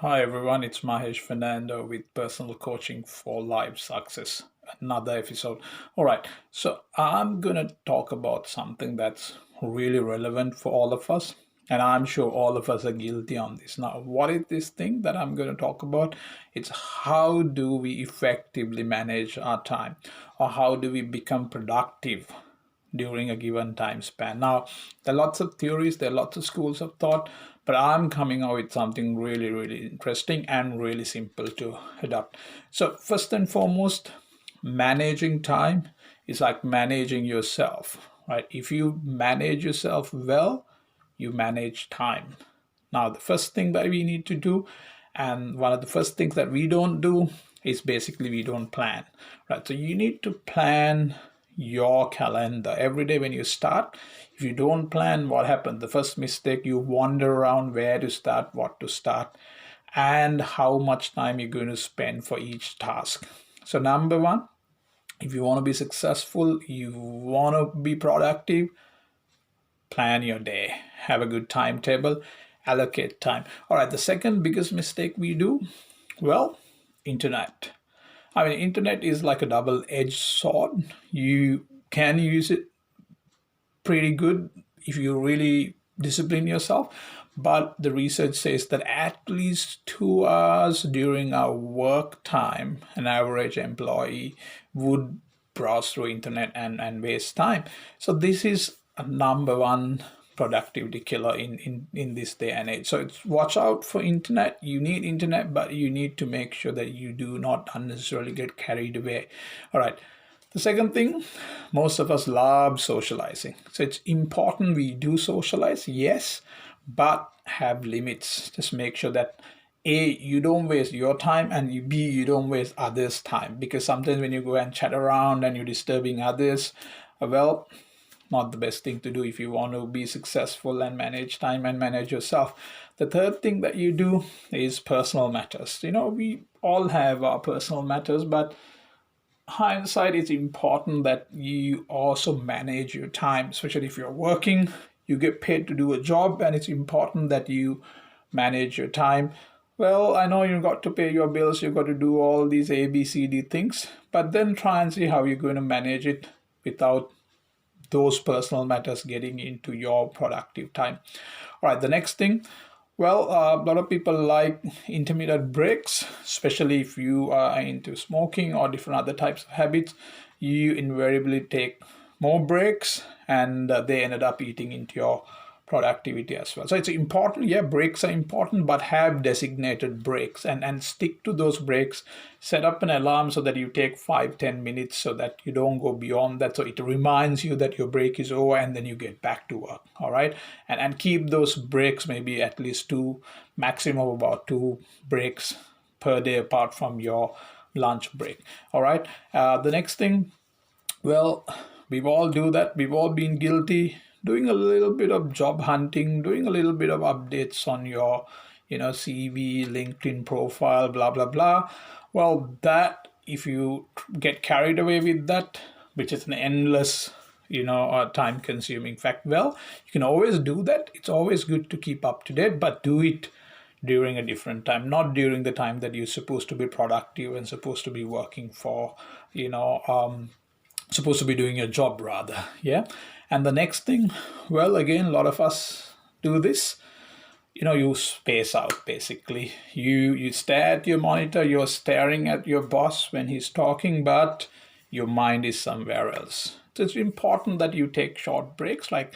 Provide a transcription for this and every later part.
Hi everyone, it's Mahesh Fernando with Personal Coaching for Life Success. Another episode. All right, so I'm going to talk about something that's really relevant for all of us, and I'm sure all of us are guilty on this. Now, what is this thing that I'm going to talk about? It's how do we effectively manage our time, or how do we become productive during a given time span. Now, there are lots of theories, there are lots of schools of thought, but I'm coming out with something really, really interesting and really simple to adopt. So, first and foremost, managing time is like managing yourself, right? If you manage yourself well, you manage time. Now, the first thing that we need to do, and one of the first things that we don't do, is basically we don't plan, right? So you need to plan your calendar every day when you start. If you don't plan, what happens? The first mistake, you wander around where to start, what to start, and how much time you're going to spend for each task. So, number one, if you want to be successful, you want to be productive, plan your day, have a good timetable, allocate time. All right, the second biggest mistake we do, well, internet. I mean, internet is like a double-edged sword. You can use it pretty good if you really discipline yourself, but the research says that at least 2 hours during our work time, an average employee would browse through internet and waste time. So this is a number one productivity killer in this day and age. So it's watch out for internet. You need internet, but you need to make sure that you do not unnecessarily get carried away. All right. The second thing, most of us love socializing. So it's important we do socialize, yes, but have limits. Just make sure that A, you don't waste your time, and B, you don't waste others' time. Because sometimes when you go and chat around and you're disturbing others, well, not the best thing to do if you want to be successful and manage time and manage yourself. The third thing that you do is personal matters. We all have our personal matters, but hindsight, it's important that you also manage your time, especially if you're working. You get paid to do a job, and it's important that you manage your time. Well, I know you've got to pay your bills, you've got to do all these A, B, C, D things, but then try and see how you're going to manage it without those personal matters getting into your productive time. All right, the next thing, well, a lot of people like intermittent breaks, especially if you are into smoking or different other types of habits. You invariably take more breaks, and they ended up eating into your productivity as well. So it's important, yeah, breaks are important, but have designated breaks and stick to those breaks. Set up an alarm so that you take 5-10 minutes so that you don't go beyond that. So it reminds you that your break is over and then you get back to work. All right. And keep those breaks maybe at least two, maximum about two breaks per day apart from your lunch break. All right. The next thing, well, we've all do that. We've all been guilty doing a little bit of job hunting, doing a little bit of updates on your, CV, LinkedIn profile, blah, blah, blah. Well, that if you get carried away with that, which is an endless, time consuming fact, well, you can always do that. It's always good to keep up to date, but do it during a different time, not during the time that you're supposed to be productive and supposed to be working for, supposed to be doing your job rather. Yeah. And the next thing, well, again, a lot of us do this. You space out basically. You stare at your monitor, you're staring at your boss when he's talking, but your mind is somewhere else. So it's important that you take short breaks, like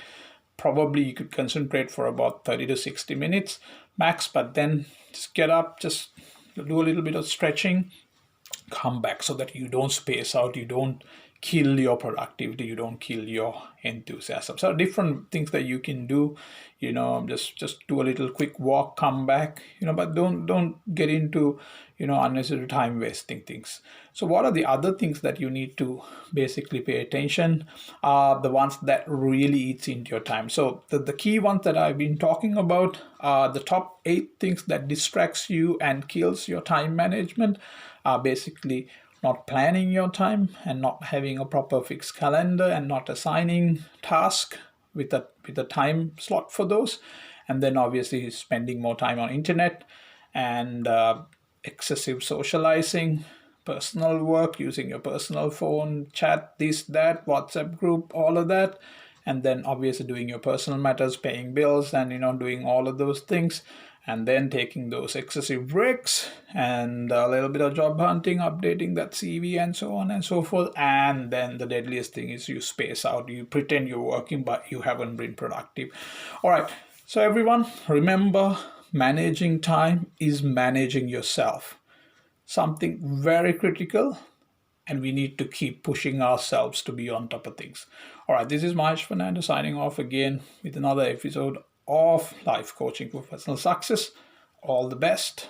probably you could concentrate for about 30 to 60 minutes max, but then just get up, just do a little bit of stretching, come back, so that you don't space out, you don't kill your productivity, you don't kill your enthusiasm. So different things that you can do, just do a little quick walk, come back, but don't get into unnecessary time wasting things. So what are the other things that you need to basically pay attention? Are the ones that really eats into your time. So the key ones that I've been talking about are the top 8 things that distracts you and kills your time management. Are basically not planning your time and not having a proper fixed calendar and not assigning task with a time slot for those, and then obviously spending more time on internet and excessive socializing, personal work, using your personal phone, chat, this, that, WhatsApp group, all of that. And then obviously doing your personal matters, paying bills, and doing all of those things, and then taking those excessive breaks and a little bit of job hunting, updating that CV, and so on and so forth. And then the deadliest thing is you space out, you pretend you're working but you haven't been productive. All right, so everyone, remember, managing time is managing yourself, something very critical, and we need to keep pushing ourselves to be on top of things. All right, this is Mahesh Fernando signing off again with another episode of Life Coaching for Personal Success. All the best.